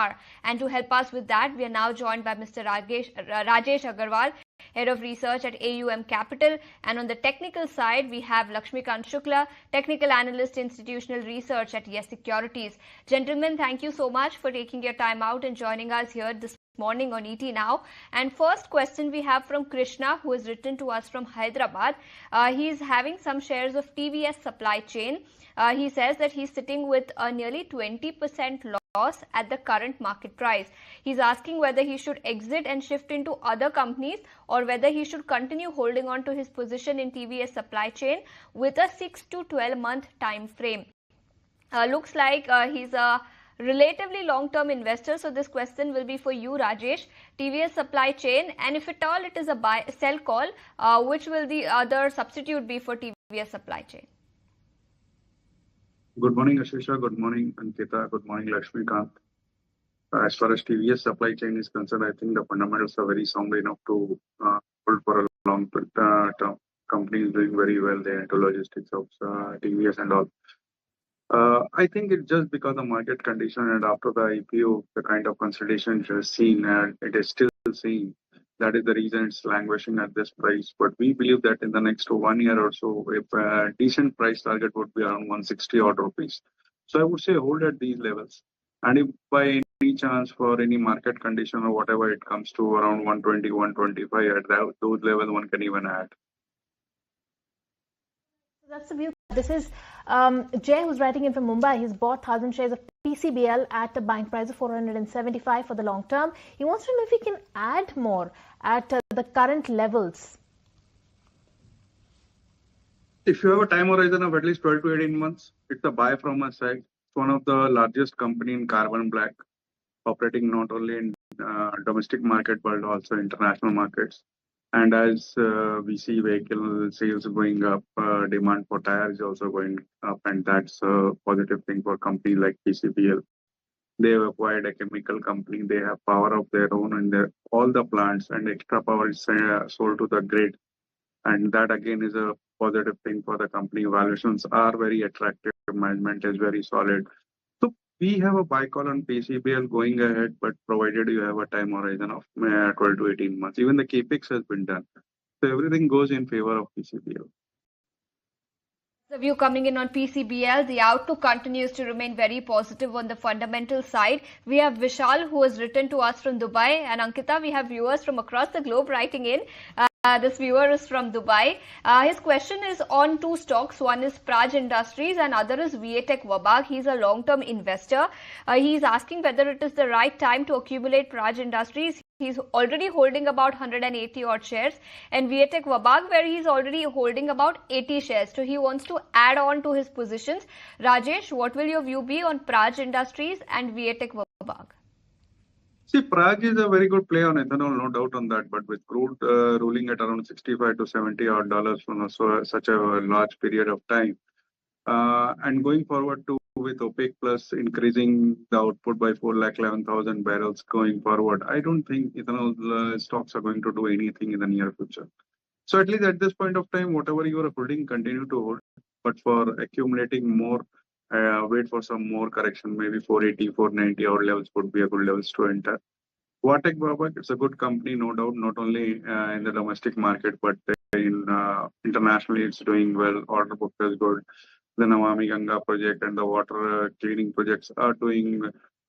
are. And to help us with that, we are now joined by Mr. Rajesh Agarwal, Head of Research at AUM Capital. And on the technical side, we have Lakshmikant Shukla, Technical Analyst Institutional Research at Yes Securities. Gentlemen, thank you so much for taking your time out and joining us here this morning on ET Now. And first question we have from Krishna, who has written to us from Hyderabad. He's having some shares of TVS Supply Chain. He says that he's sitting with a nearly 20% loss at the current market price. He's asking whether he should exit and shift into other companies or whether he should continue holding on to his position in TVS Supply Chain with a 6 to 12 month time frame. Looks like he's a relatively long-term investor. So this question will be for you, Rajesh. TVS Supply Chain, and if at all it is a buy sell call, which will the other substitute be for TVS Supply Chain? Good morning, Ashisha. Good morning, Ankita. Good morning, Lakshmikant. As far as TVS Supply Chain is concerned, I think the fundamentals are very sound enough to hold for a long term. Company is doing very well. They're into logistics of TVS and all. I think it's just because the market condition and after the IPO, the kind of consolidation it has seen and it is still seeing. That is the reason it's languishing at this price. But we believe that in the next 1 year or so, if a decent price target would be around 160 odd rupees. So I would say hold at these levels. And if by any chance for any market condition or whatever it comes to around 120, 125, at those levels one can even add. That's the view. This is Jay, who's writing in from Mumbai. He's bought 1,000 shares of PCBL at a buying price of 475 for the long term. He wants to know if he can add more at the current levels. If you have a time horizon of at least 12 to 18 months, it's a buy from my side. It's one of the largest company in carbon black, operating not only in domestic market but also international markets. And as we see vehicle sales going up, demand for tires is also going up, and that's a positive thing for company like PCBL. They have acquired a chemical company. They have power of their own, and all the plants and extra power is sold to the grid. And that again is a positive thing for the company. Valuations are very attractive. Management is very solid. So we have a buy call on PCBL going ahead, but provided you have a time horizon of 12 to 18 months. Even the capex has been done. So everything goes in favor of PCBL. The view coming in on PCBL, the outlook continues to remain very positive on the fundamental side. We have Vishal, who has written to us from Dubai, and Ankita, we have viewers from across the globe writing in. This viewer is from Dubai. His question is on two stocks. One is Praj Industries and other is Viatec Vabag. He's a long-term investor. He's asking whether it is the right time to accumulate Praj Industries. He's already holding about 180 odd shares, and Viatec Vabag, where he's already holding about 80 shares. So he wants to add on to his positions. Rajesh, what will your view be on Praj Industries and Viatec Vabag? See, Praj is a very good play on ethanol, no doubt on that. But with crude ruling at around 65 to 70 odd dollars for such a large period of time, and going forward to with OPEC Plus increasing the output by 411,000 barrels going forward, I don't think ethanol stocks are going to do anything in the near future. So at least at this point of time, whatever you are holding, continue to hold. But for accumulating more, wait for some more correction, maybe 480, 490 odd levels would be a good levels to enter. Viatec Vabag, it's a good company, no doubt, not only in the domestic market, but in internationally it's doing well. Order book is good. The Namami Ganga project and the water cleaning projects are doing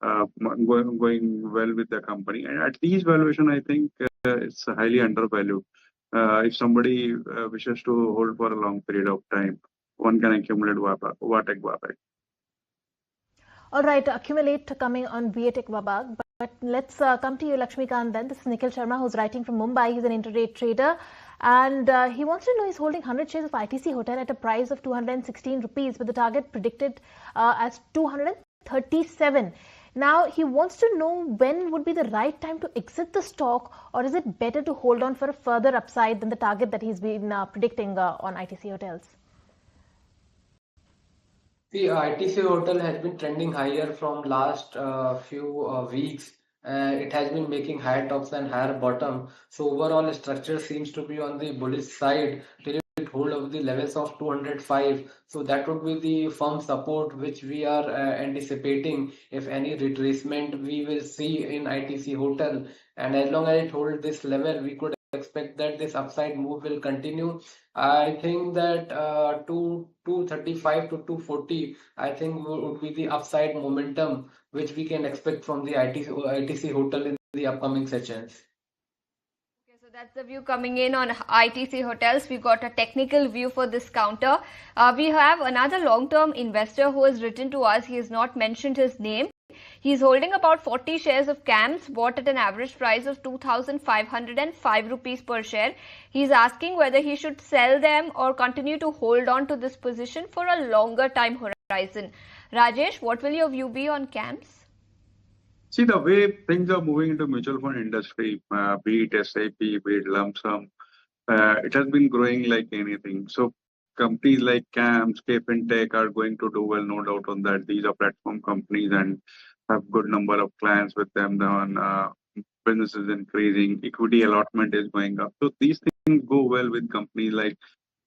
going well with the company. And at these valuation, I think it's highly undervalued. If somebody wishes to hold for a long period of time, one can accumulate Viatec Vabag. All right, accumulate coming on Viatec Vabag. But let's come to you, Lakshmikant, then. This is Nikhil Sharma, who's writing from Mumbai. He's an intraday trader. And he wants to know, he's holding 100 shares of ITC Hotel at a price of 216 rupees, with the target predicted as 237. Now, he wants to know when would be the right time to exit the stock, or is it better to hold on for a further upside than the target that he's been predicting on ITC Hotels? The ITC Hotel has been trending higher from last few weeks. It has been making higher tops and higher bottom. So overall structure seems to be on the bullish side till hold of the levels of 205. So that would be the firm support which we are anticipating. If any retracement we will see in ITC Hotel, and as long as it holds this level, we could expect that this upside move will continue. I think that 235 to 240, I think would be the upside momentum which we can expect from the ITC Hotel in the upcoming sessions. Okay, so that's the view coming in on ITC hotels. We got a technical view for this counter. We have another long-term investor who has written to us. He has not mentioned his name. He's holding about 40 shares of CAMS, bought at an average price of 2,505 rupees per share. He's asking whether he should sell them or continue to hold on to this position for a longer time horizon. Rajesh, what will your view be on CAMS? See, the way things are moving into mutual fund industry, be it SIP, be it lump sum, it has been growing like anything. So companies like CAMS, Tech are going to do well, no doubt on that. These are platform companies and have good number of clients with them. Business is increasing, equity allotment is going up. So these things go well with companies like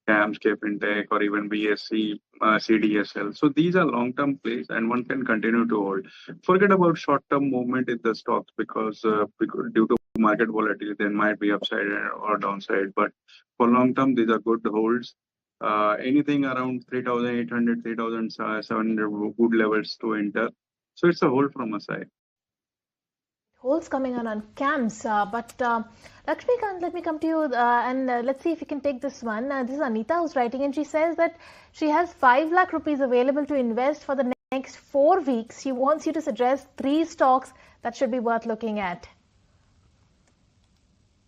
CAMS, Tech, or even BSC, CDSL. So these are long-term plays, and one can continue to hold. Forget about short-term movement in the stocks because due to market volatility, there might be upside or downside. But for long-term, these are good holds. Anything around 3,800, 3,700 good levels to enter. So it's a hold from a side. Holds coming on CAMS, but Lakshmikant, let me come to you and let's see if you can take this one. This is Anita who's writing, and she says that she has 5 lakh rupees available to invest for the next 4 weeks. She wants you to suggest 3 stocks that should be worth looking at.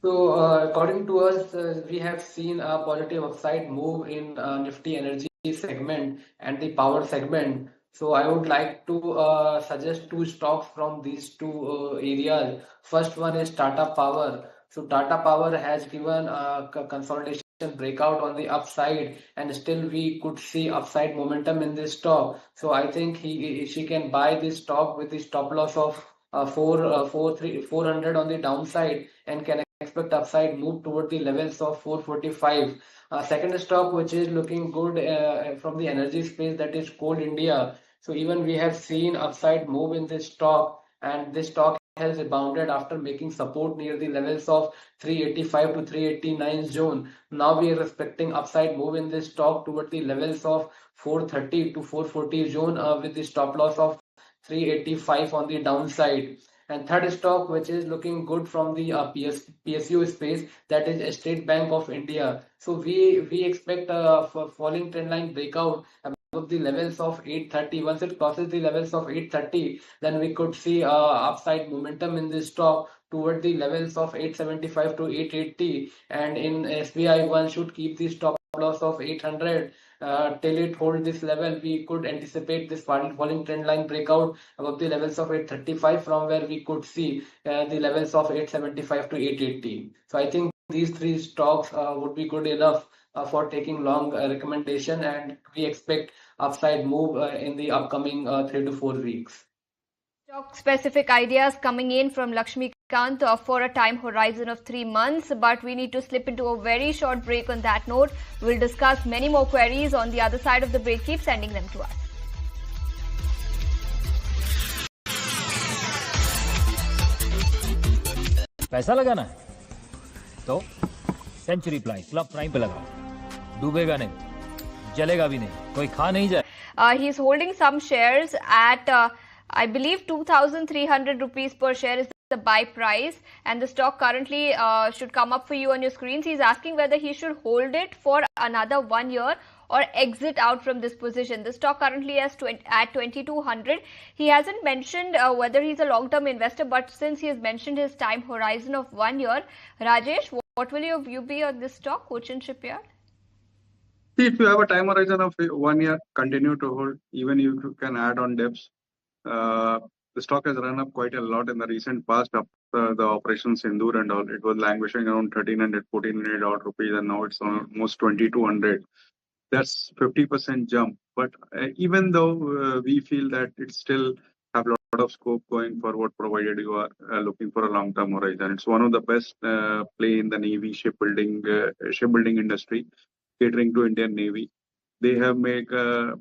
So, according to us, we have seen a positive upside move in Nifty Energy segment and the power segment. So, I would like to suggest 2 stocks from these 2 areas. First one is Tata Power. So, Tata Power has given a consolidation breakout on the upside, and still we could see upside momentum in this stock. So, I think she can buy this stock with the stop loss of 400 on the downside, and can expect upside move toward the levels of 445. Second stock which is looking good from the energy space, that is Coal India. So even we have seen upside move in this stock, and this stock has rebounded after making support near the levels of 385 to 389 zone. Now we are expecting upside move in this stock toward the levels of 430 to 440 zone with the stop loss of 385 on the downside. And third stock which is looking good from the PSU space, that is State Bank of India. So we expect a falling trend line breakout above the levels of 830. Once it crosses the levels of 830, then we could see upside momentum in this stock toward the levels of 875 to 880. And in SBI, one should keep the stop loss of 800 till it hold this level. We could anticipate this falling trend line breakout above the levels of 835, from where we could see the levels of 875 to 880. So I think these 3 stocks would be good enough for taking long recommendation, and we expect upside move in the upcoming 3 to 4 weeks. Stock specific ideas coming in from Lakshmikant for a time horizon of 3 months, but we need to slip into a very short break on that note. We'll discuss many more queries on the other side of the break. Keep sending them to us. पैसा लगाना है तो century club prime पे लगाओ, डूबेगा नहीं, जलेगा भी नहीं, कोई खा नहीं जाए. He's holding some shares at I believe 2,300 rupees per share is the buy price, and the stock currently should come up for you on your screens. He's asking whether he should hold it for another 1 year or exit out from this position. The stock currently is at 2,200. He hasn't mentioned whether he's a long-term investor, but since he has mentioned his time horizon of 1 year, Rajesh, what will your view be on this stock, Cochin Shipyard? See, if you have a time horizon of 1 year, continue to hold. Even if you can add on dips. The stock has run up quite a lot in the recent past after the Operation Sindoor and all. It was languishing around 1,300, 1,400 odd rupees, and now it's almost 2,200. That's 50% jump. But even though we feel that it still have a lot of scope going forward, provided you are looking for a long-term horizon. It's one of the best play in the Navy shipbuilding industry. catering to Indian Navy. They have made a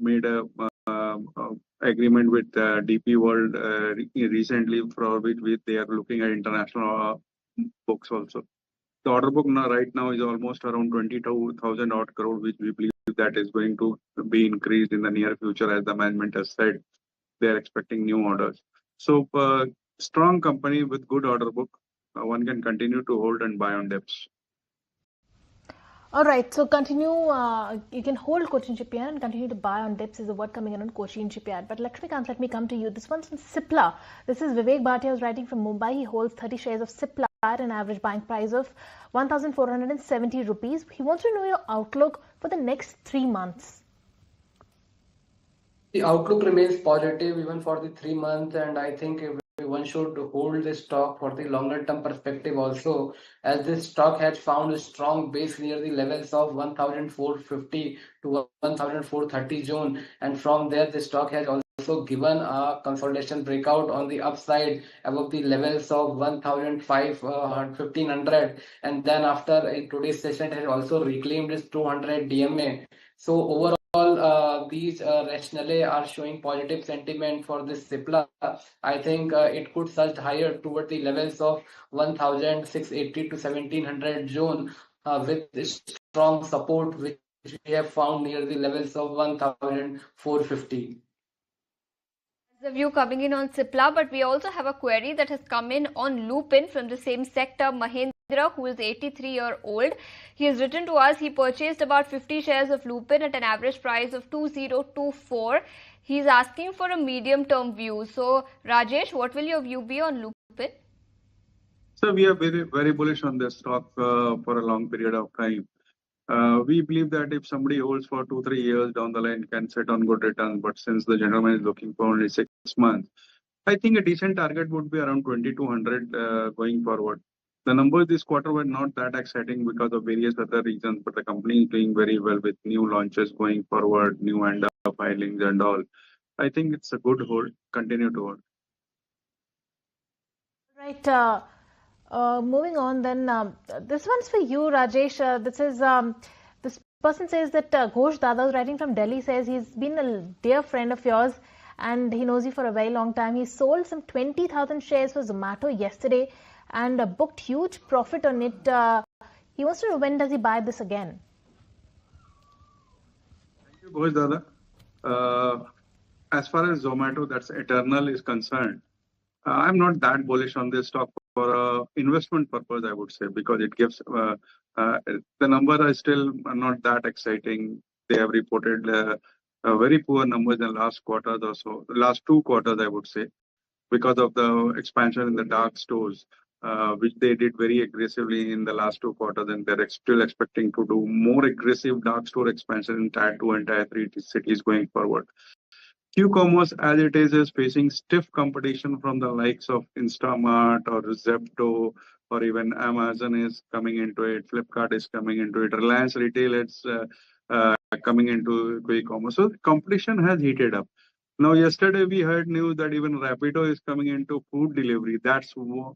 agreement with DP World recently, for which they are looking at international books also. The order book right now is almost around 22,000 odd crore, which we believe that is going to be increased in the near future, as the management has said. They are expecting new orders. So, strong company with good order book, one can continue to hold and buy on dips. All right, so continue. You can hold Cochin Shipyard and continue to buy on dips is the word coming in on Cochin Shipyard. But Lakshmikant, let me come to you. This one's from Cipla. This is Vivek Bhatia who's writing from Mumbai. He holds 30 shares of Cipla at an average buying price of 1,470 rupees. He wants to know your outlook for the next 3 months. The outlook remains positive even for the 3 months, and I think one should hold this stock for the longer term perspective also, as this stock has found a strong base near the levels of 1,450 to 1,430 zone, and from there the stock has also given a consolidation breakout on the upside above the levels of 1,500, and then after in today's session it has also reclaimed its 200 DMA. So overall, these rationale are showing positive sentiment for this Cipla. I think it could surge higher toward the levels of 1,680 to 1,700 zone, with strong support which we have found near the levels of 1,450. The view coming in on Cipla, but we also have a query that has come in on Lupin from the same sector. Mahendra, who is 83-year-old, he has written to us. He purchased about 50 shares of Lupin at an average price of 2024. He's asking for a medium-term view. So, Rajesh, what will your view be on Lupin? So we are very bullish on this stock for a long period of time. We believe that if somebody holds for 2-3 years down the line, can set on good returns. But since the gentleman is looking for only 6 months, I think a decent target would be around 2,200 going forward. The numbers this quarter were not that exciting because of various other reasons, but the company is doing very well with new launches going forward, new ANDA filings and all. I think it's a good hold. Continue to hold. Right. Moving on then, this one's for you, Rajesh. This person says that Ghosh Dada, who's writing from Delhi, says he's been a dear friend of yours and he knows you for a very long time. He sold some 20,000 shares for Zomato yesterday and booked huge profit on it. He wants to know, when does he buy this again? Thank you, Ghosh Dada. As far as Zomato, that's eternal, is concerned, I'm not that bullish on this stock for investment purpose, I would say, because it gives the number is still not that exciting. They have reported very poor numbers in the last quarters or so, last 2 quarters, I would say, because of the expansion in the dark stores, which they did very aggressively in the last 2 quarters, and they're still expecting to do more aggressive dark store expansion in Tier 2 and Tier 3 cities going forward. Q-commerce, as it is facing stiff competition from the likes of Instamart or Zepto, or even Amazon is coming into it, Flipkart is coming into it, Reliance Retail is coming into quick-commerce. So the competition has heated up. Now, yesterday we heard news that even Rapido is coming into food delivery. That's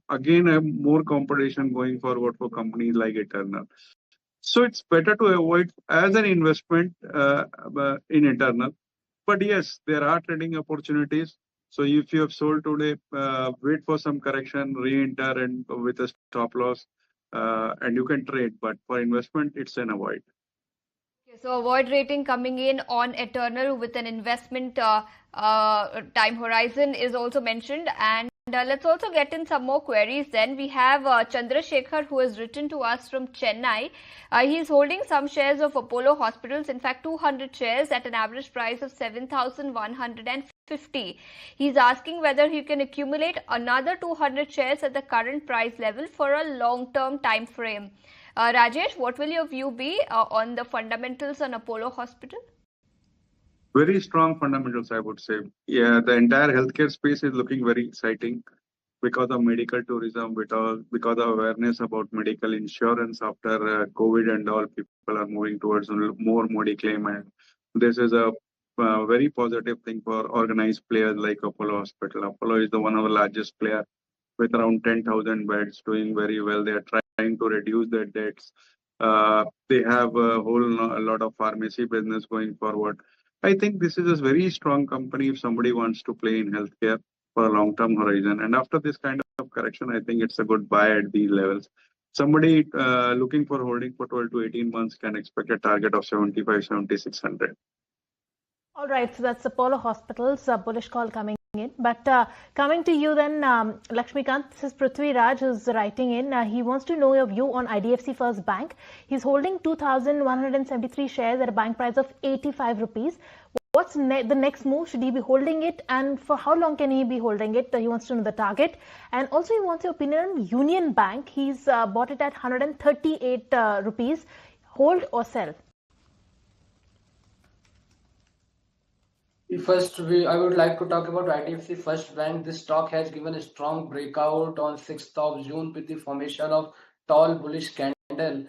again a more competition going forward for companies like Eternal. So it's better to avoid as an investment in Eternal. But yes, there are trading opportunities. So if you have sold today, wait for some correction, re-enter and with a stop loss, and you can trade. But for investment, it's an avoid. Okay, so avoid rating coming in on Eternal with an investment time horizon is also mentioned. And let's also get in some more queries then. We have Chandrasekhar, who has written to us from Chennai. He's holding some shares of Apollo Hospitals, in fact 200 shares at an average price of 7,150. He's asking whether he can accumulate another 200 shares at the current price level for a long-term time frame. Rajesh, what will your view be on the fundamentals on Apollo Hospital? Very strong fundamentals, I would say. Yeah, the entire healthcare space is looking very exciting because of medical tourism, because of awareness about medical insurance after COVID and all. People are moving towards more Mediclaim, and this is a very positive thing for organized players like Apollo Hospital. Apollo is one of the largest players with around 10,000 beds, doing very well. They are trying to reduce their debts. They have a lot of pharmacy business going forward. I think this is a very strong company if somebody wants to play in healthcare for a long-term horizon. And after this kind of correction, I think it's a good buy at these levels. Somebody looking for holding for 12 to 18 months can expect a target of 75, 7600. All right, so that's Apollo Hospitals, bullish call coming in. But coming to you then, Lakshmikant, this is Prithvi Raj who's writing in. He wants to know your view on IDFC First Bank. He's holding 2,173 shares at a bank price of 85 rupees. What's the next move? Should he be holding it? And for how long can he be holding it? He wants to know the target. And also he wants your opinion on Union Bank. He's bought it at 138 rupees. Hold or sell? First, I would like to talk about IDFC First Bank. This stock has given a strong breakout on 6th of June with the formation of tall bullish candle,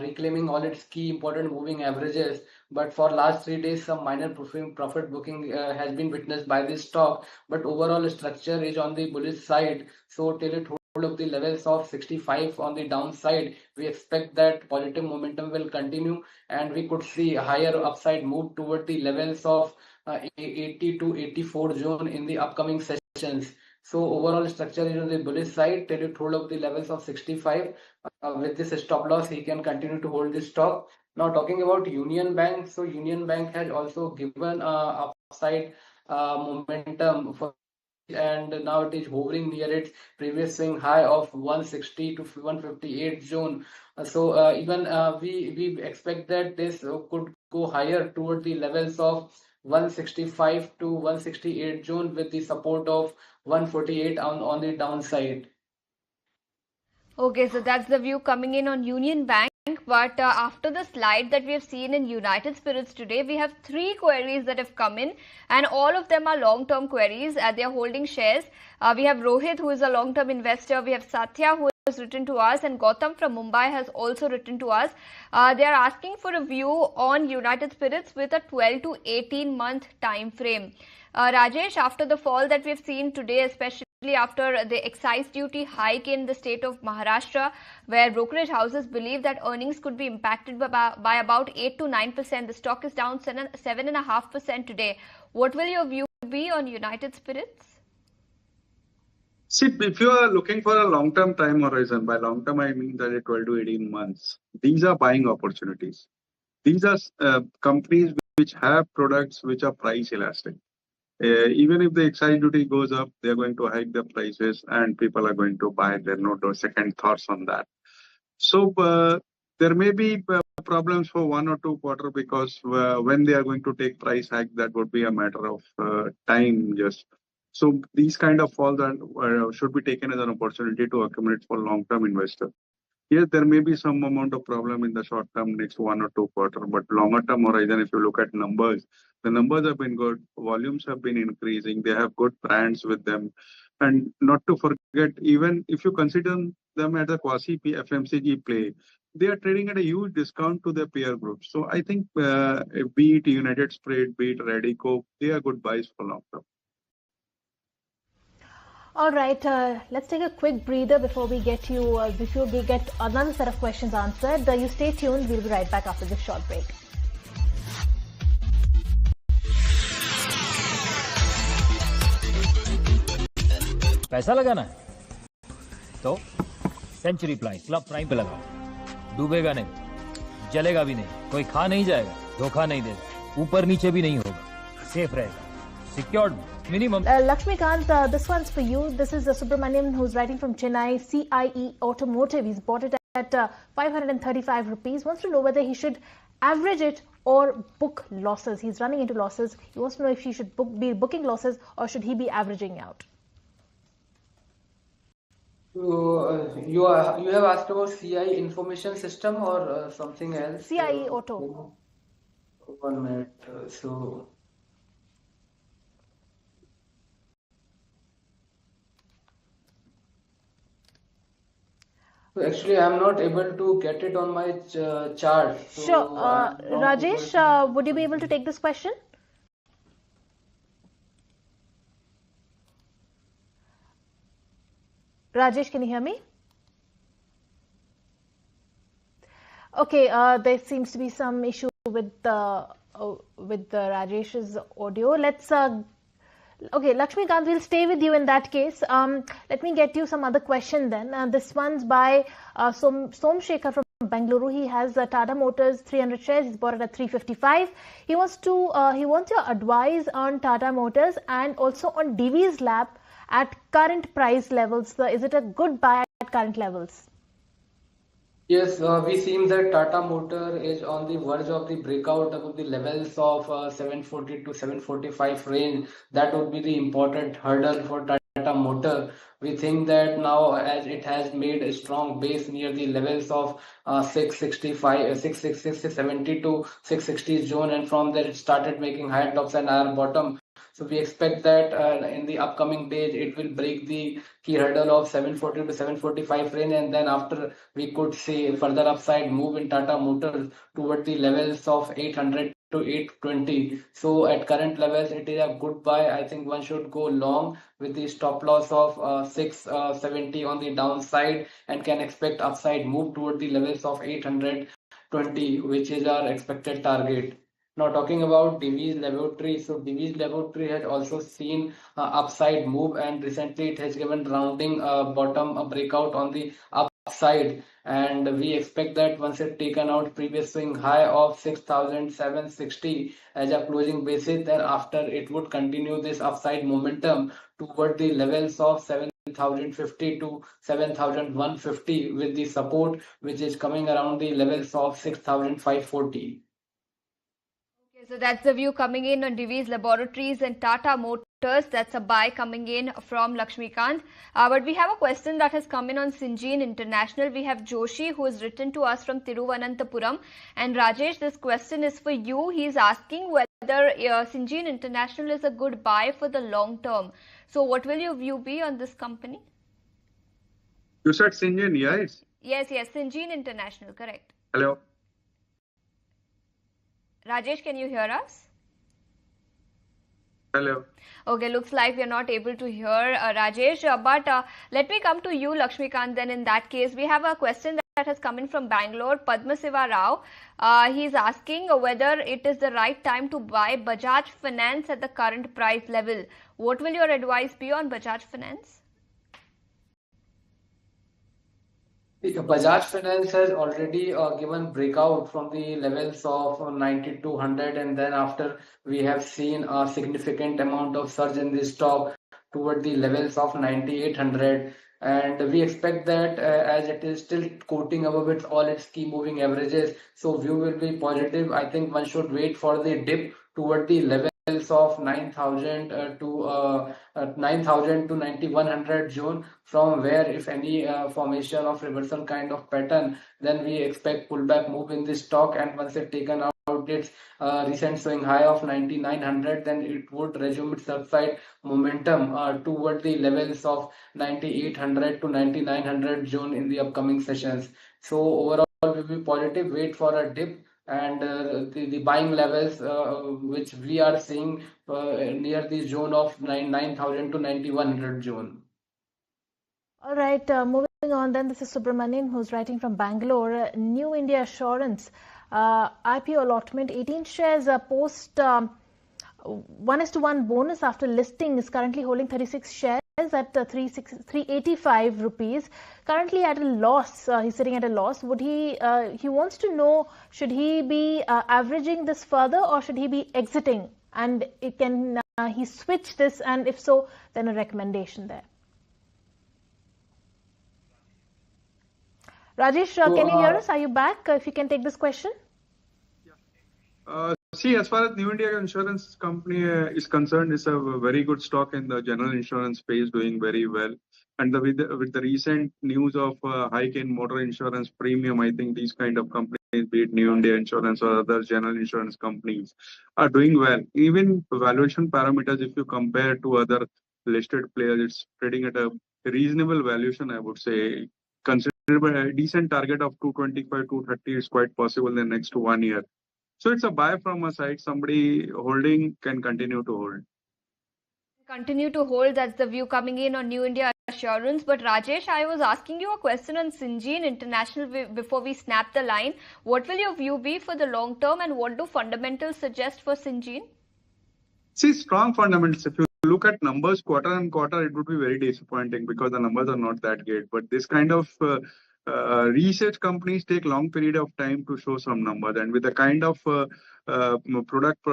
reclaiming all its key important moving averages. But for last 3 days, some minor profit booking has been witnessed by this stock. But overall structure is on the bullish side. So till it hold of the levels of 65 on the downside, we expect that positive momentum will continue, and we could see higher upside move toward the levels of 80 to 84 zone in the upcoming sessions. So overall structure is on the bullish side till it hold up the levels of 65. With this stop loss, he can continue to hold this stock. Now talking about Union Bank, so Union Bank has also given upside momentum for, and now it is hovering near its previous swing high of 160 to 158 zone. So even we expect that this could go higher toward the levels of 165 to 168 zone with the support of 148 on the downside. Okay, so that's the view coming in on Union Bank. But after the slide that we have seen in United Spirits today, we have 3 queries that have come in, and all of them are long-term queries. They are holding shares. We have Rohit, who is a long-term investor. We have Satya, who has written to us, and Gautam from Mumbai has also written to us. They are asking for a view on United Spirits with a 12 to 18 month time frame. Rajesh, after the fall that we have seen today, especially after the excise duty hike in the state of Maharashtra, where brokerage houses believe that earnings could be impacted by about 8 to 9%. The stock is down 7.5% today. What will your view be on United Spirits? See, if you are looking for a long-term time horizon, by long-term I mean that 12 to 18 months, these are buying opportunities. These are companies which have products which are price elastic. Even if the excise duty goes up, they're going to hike the prices and people are going to buy. There are no second thoughts on that. So there may be problems for 1 or 2 quarters because when they are going to take price hike, that would be a matter of time just. So these kind of falls should be taken as an opportunity to accumulate for long-term investor. Yes, there may be some amount of problem in the short term, next 1 or 2 quarters, but longer term horizon, if you look at numbers, the numbers have been good, volumes have been increasing, they have good brands with them. And not to forget, even if you consider them as a quasi FMCG play, they are trading at a huge discount to their peer groups. So I think be it United Spirits, be it Radico, they are good buys for long term. All right, let's take a quick breather before we get another set of questions answered. You stay tuned. We'll be right back after this short break. पैसा लगाना है तो century club prime पे लगाओ, डूबेगा नहीं, जलेगा भी नहीं, कोई खा नहीं जाएगा, धोखा नहीं देगा, ऊपर नीचे भी नहीं होगा, सेफ रहेगा, secured minimum. Lakshmikant, this one's for you. This is Subramaniam who's writing from Chennai. CIE Automotive. He's bought it at 535 rupees. Wants to know whether he should average it or book losses. He's running into losses. He wants to know if he should be booking losses or should he be averaging out. You have asked about CIE information system or something else? CIE Auto. 1 minute. So actually, I'm not able to get it on my chart. So sure. Rajesh, would you be able to take this question? Rajesh, can you hear me? Okay, there seems to be some issue with the Rajesh's audio. Let's okay, Lakshmikant, we'll stay with you in that case. Let me get you some other question then. This one's by Somshekhar from Bengaluru. He has Tata Motors 300 shares. He's bought it at 355. He wants your advice on Tata Motors and also on Divi's Lab at current price levels. Is it a good buy at current levels? Yes, we seen that Tata Motor is on the verge of the breakout above the levels of 740 to 745 range. That would be the important hurdle for Tata Motor. We think that now, as it has made a strong base near the levels of 665, 670 to 660 zone, and from there it started making higher tops and higher bottom. So we expect that in the upcoming days it will break the key hurdle of 740 to 745 range, and then after we could see further upside move in Tata Motors toward the levels of 800 to 820. So at current levels it is a good buy. I think one should go long with the stop loss of 670 on the downside, and can expect upside move toward the levels of 820, which is our expected target. Now talking about Divi's Laboratory, so Divi's Laboratory has also seen upside move, and recently it has given rounding bottom breakout on the upside, and we expect that once it taken out previous swing high of 6,760 as a closing basis, then after it would continue this upside momentum toward the levels of 7,050 to 7,150 with the support which is coming around the levels of 6,540. So that's the view coming in on Divi's Laboratories and Tata Motors. That's a buy coming in from Lakshmikant. But we have a question that has come in on Syngene International. We have Joshi, who has written to us from Tiruvananthapuram. And Rajesh, this question is for you. He's asking whether Syngene International is a good buy for the long term. So what will your view be on this company? You said Syngene, yes? Yes, Syngene International, correct. Hello? Rajesh, can you hear us? Hello. Okay, looks like we are not able to hear Rajesh, but let me come to you, Lakshmikant. Then in that case, we have a question that has come in from Bangalore, Padmasiva Rao. He is asking whether it is the right time to buy Bajaj Finance at the current price level. What will your advice be on Bajaj Finance? Bajaj Finance has already given breakout from the levels of 90 to 100, and then after we have seen a significant amount of surge in this stock toward the levels of 9800, and we expect that as it is still quoting above all its key moving averages, so view will be positive. I think one should wait for the dip toward the levels of 9,000 to 9,000 to 9,100 zone, from where if any formation of reversal kind of pattern, then we expect pullback move in this stock, and once it taken out its recent swing high of 9,900, then it would resume its upside momentum toward the levels of 9,800 to 9,900 zone in the upcoming sessions. So overall will be positive, wait for a dip, and the buying levels which we are seeing near the zone of 9,000 to 9,100 zone. All right, moving on then, this is Subramanian who's writing from Bangalore. New India Assurance, IPO allotment, 18 shares post 1:1 bonus after listing is currently holding 36 shares at 385 rupees. Currently at a loss, he's sitting at a loss. Would he wants to know, should he be averaging this further, or should he be exiting? And it can he switch this, and if so, then a recommendation there. Rajesh, can you hear us? Are you back? If you can take this question. See, as far as New India Insurance Company is concerned, it's a very good stock in the general insurance space, doing very well. And with the recent news of hike in motor insurance premium, I think these kind of companies, be it New India Insurance or other general insurance companies, are doing well. Even valuation parameters, if you compare to other listed players, it's trading at a reasonable valuation, I would say. Consider a decent target of 225, 230 is quite possible in the next 1 year. So it's a buy from a side. Somebody holding can continue to hold. Continue to hold. That's the view coming in on New India assurance. But Rajesh, I was asking you a question on Syngene International before we snap the line. What will your view be for the long term, and what do fundamentals suggest for Syngene? See, strong fundamentals. If you look at numbers quarter on quarter, it would be very disappointing because the numbers are not that great. But this kind of research companies take long period of time to show some numbers, and with the kind of product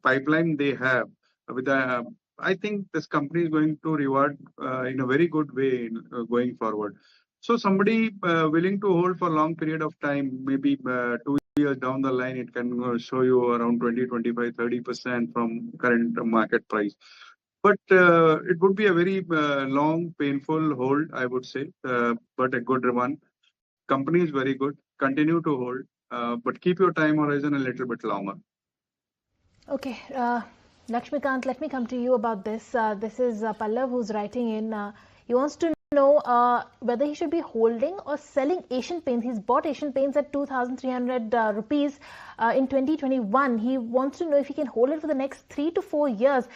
pipeline they have, with the I think this company is going to reward in a very good way going forward. So somebody willing to hold for a long period of time, maybe 2 years down the line, it can show you around 20, 25, 30% from current market price. But it would be a very long, painful hold, I would say, but a good one. Company is very good. Continue to hold, but keep your time horizon a little bit longer. Okay. Lakshmikant, let me come to you about this. This is Pallav who's writing in. He wants to know whether he should be holding or selling Asian Paints. He's bought Asian Paints at 2,300 rupees in 2021. He wants to know if he can hold it for the next 3 to 4 years.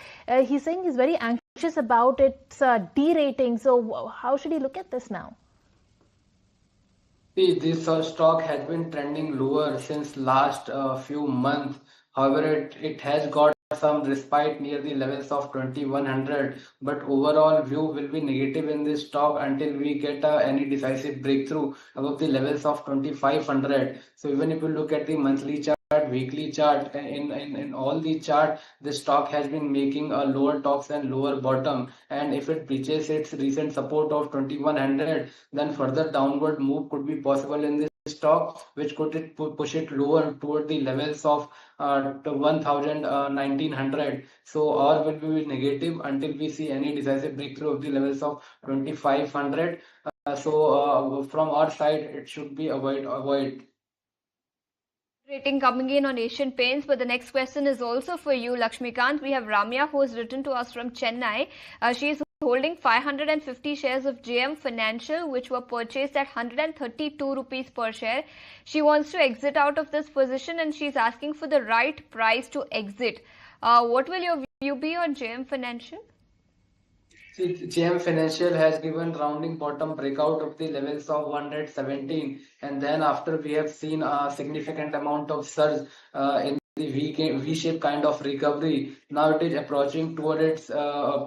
He's saying he's very anxious about its de-rating. So how should he look at this now? See, this stock has been trending lower since last few months. However, it has got some respite near the levels of 2100, but overall view will be negative in this stock until we get any decisive breakthrough above the levels of 2500. So even if you look at the monthly chart, weekly chart, in all the chart, the stock has been making a lower tops and lower bottom, and if it breaches its recent support of 2100, then further downward move could be possible in this stock, which could push it lower toward the levels of 1900. So or will be negative until we see any decisive breakthrough of the levels of 2500. So from our side, it should be avoid. Rating coming in on Asian Paints, but the next question is also for you, Lakshmikant. We have Ramya, who has written to us from Chennai. She is holding 550 shares of JM Financial, which were purchased at 132 rupees per share. She wants to exit out of this position, and she's asking for the right price to exit. What will your view be on JM Financial? See, JM Financial has given rounding bottom breakout of the levels of 117, and then after we have seen a significant amount of surge in the V-shaped kind of recovery, now it is approaching toward its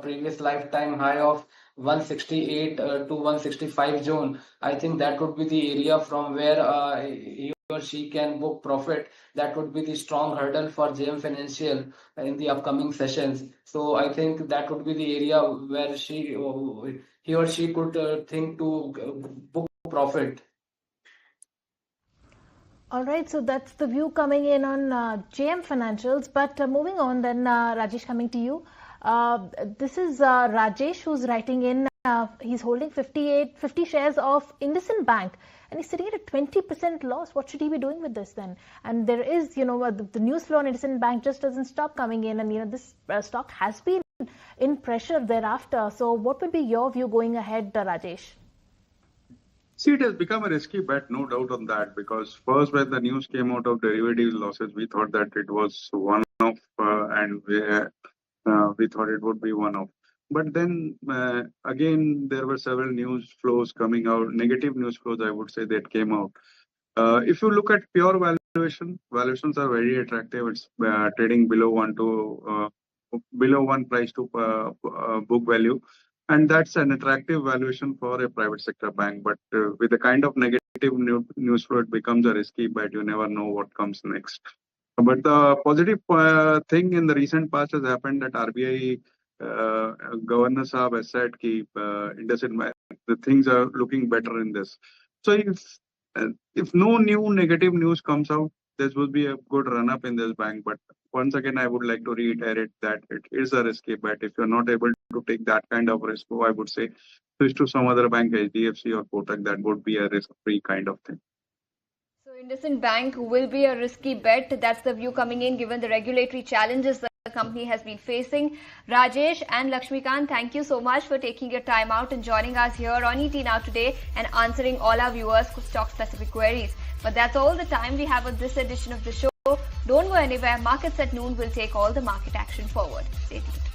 previous lifetime high of 168 to 165 zone. I think that would be the area from where he or she can book profit. That would be the strong hurdle for JM Financial in the upcoming sessions. So I think that would be the area where he or she could think to book profit. All right, so that's the view coming in on JM Financials. But moving on then, Rajesh, coming to you. This is Rajesh who's writing in. He's holding 50 shares of IndusInd Bank, and he's sitting at a 20% loss. What should he be doing with this then? And there is, the news flow on IndusInd Bank just doesn't stop coming in, and this stock has been in pressure thereafter. So what would be your view going ahead, Rajesh? See, it has become a risky bet, no doubt on that, because first when the news came out of derivatives losses, we thought that it was one-off, and we thought it would be one-off. But then again, there were several news flows coming out, negative news flows, I would say, that came out. If you look at pure valuations are very attractive. It's trading below one price to book value. And that's an attractive valuation for a private sector bank. But with the kind of negative news flow, it becomes a risky bet. You never know what comes next. But the positive thing in the recent past has happened that RBI Governor Saab has said that the things are looking better in this. So if no new negative news comes out, this will be a good run-up in this bank. But once again, I would like to reiterate that it is a risky bet. If you're not able to take that kind of risk, I would say switch to some other bank, HDFC or Kotak. That would be a risk-free kind of thing. So IndusInd Bank will be a risky bet. That's the view coming in given the regulatory challenges that the company has been facing. Rajesh and Lakshmikant, thank you so much for taking your time out and joining us here on ET Now today and answering all our viewers' stock-specific queries. But that's all the time we have on this edition of the show. Don't go anywhere. Markets at noon will take all the market action forward. Stay tuned.